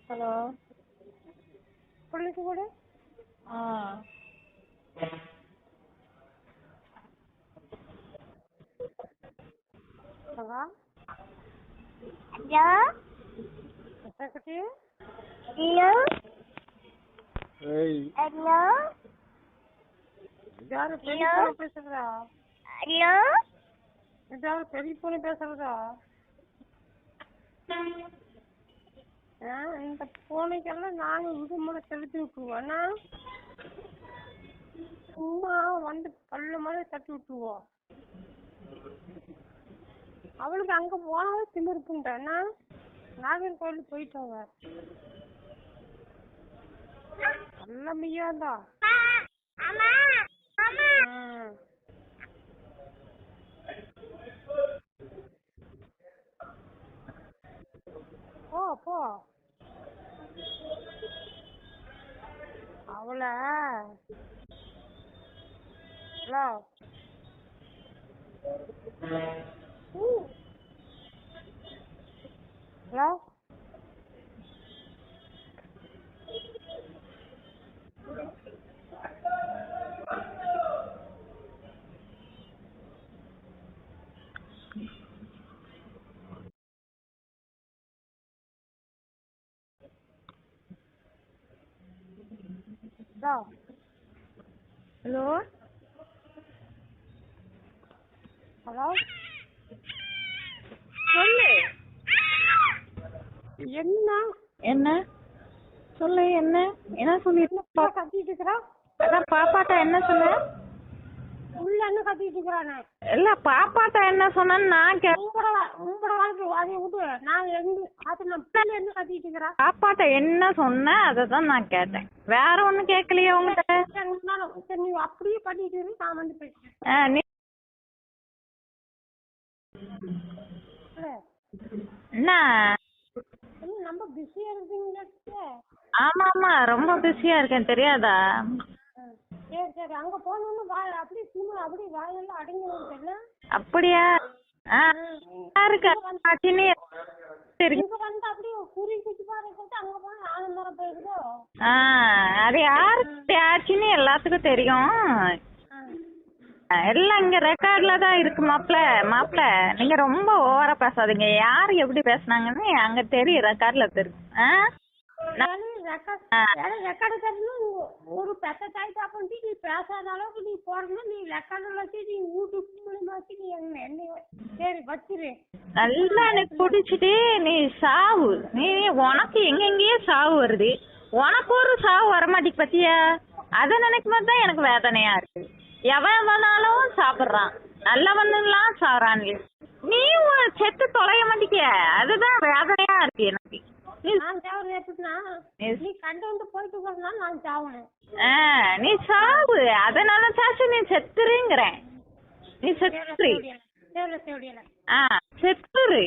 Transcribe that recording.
Hello பிள்ளைக்கு கூட hello hello குட்டி ஹலோ ஹலோ யாரு பெரிய பொண்ணு பேசுறதா? ஹலோ யாரு பெரிய பொண்ணு பேசுறதா? இந்த பூனைக்கெல்லாம் நாங்கள் விடுமுறை செலுத்தி விட்டுருவோம்னா சும்மா வந்து பல்லு மாதிரி தட்டி விட்டுருவோம். அவளுக்கு அங்கே போனாலும் திமிருக்குண்டா நாகர் கோயிலுக்கு போயிட்டாங்க. நல்ல மையாந்தா போ போ அவளை ஹலோ ஹலோ ஹலோ ஹலோ சொல்லு என்ன என்ன சொல்லு என்ன என்ன சொல்லிட்டு கத்திட்டு இருக்கிறா? அதான் பாப்பாட்ட என்ன சொன்ன? உள்ள என்ன கத்திட்டு இருக்கிறானே? இல்ல பாப்பாட்ட என்ன சொன்னேன்னு நான் பாப்பாட்ட என்ன சொன்ன அததான் நான் கேட்டேன். வேற ஒண்ணும் கேட்கலையே உங்ககிட்ட. நீ அப்படியே பண்ணிட்டு நான் வந்து பேசுறேன். என்ன ரொம்ப பிஸியா இருக்கீங்களா? ஆமா ஆமா ரொம்ப பிஸியா இருக்கேன் தெரியாதா? சரி சரி அங்க போனோம்னு அப்படியே சினிமா அப்படியே வாயெல்லாம் அடங்கி அப்படியா? அது யாருன்னு எல்லாத்துக்கும் தெரியும். எல்லாம் இங்க ரெக்கார்ட்ல தான் இருக்கு. மாப்பிள்ள நீங்க ரொம்ப ஓவரா பேசாதீங்க. யாரு எப்படி பேசுனாங்கன்னு அங்க தெரியும், ரெக்கார்ட்ல தெரியும். ஒரு பெத்த தாய் தாப்பி நீ பேசாத அளவுக்கு நீ போறணும். நீ ரெக்கார்ட்ல வச்சு நீ யூடியூப் மூலமா வச்சு நீ என்ன சரி வச்சிரு. நல்லா எனக்கு பிடிச்சிட்டு நீ சாவு. நீ உனக்கு எங்கெங்கேயே சாவு வருது, உனக்கு ஒரு சாவு வரமாட்டேக்கு பத்தியா? அதை நினைக்கும் போது தான் எனக்கு வேதனையா இருக்கு. எவன் வேணாலும் சாப்பிடுறான், நல்லவன்னுலாம் சாப்பிட்றான். நீ செத்து தொலைய மாட்டேக்க, அதுதான் வேதனையா இருக்கு எனக்கு. நீ கண்டு வந்து போயிட்டு போறதுனால நான் சாவணும். நீ சாவு, அதனால சாச்சு நீ செத்துருங்கிறேன். நீ செத்துரு. செத்துரு.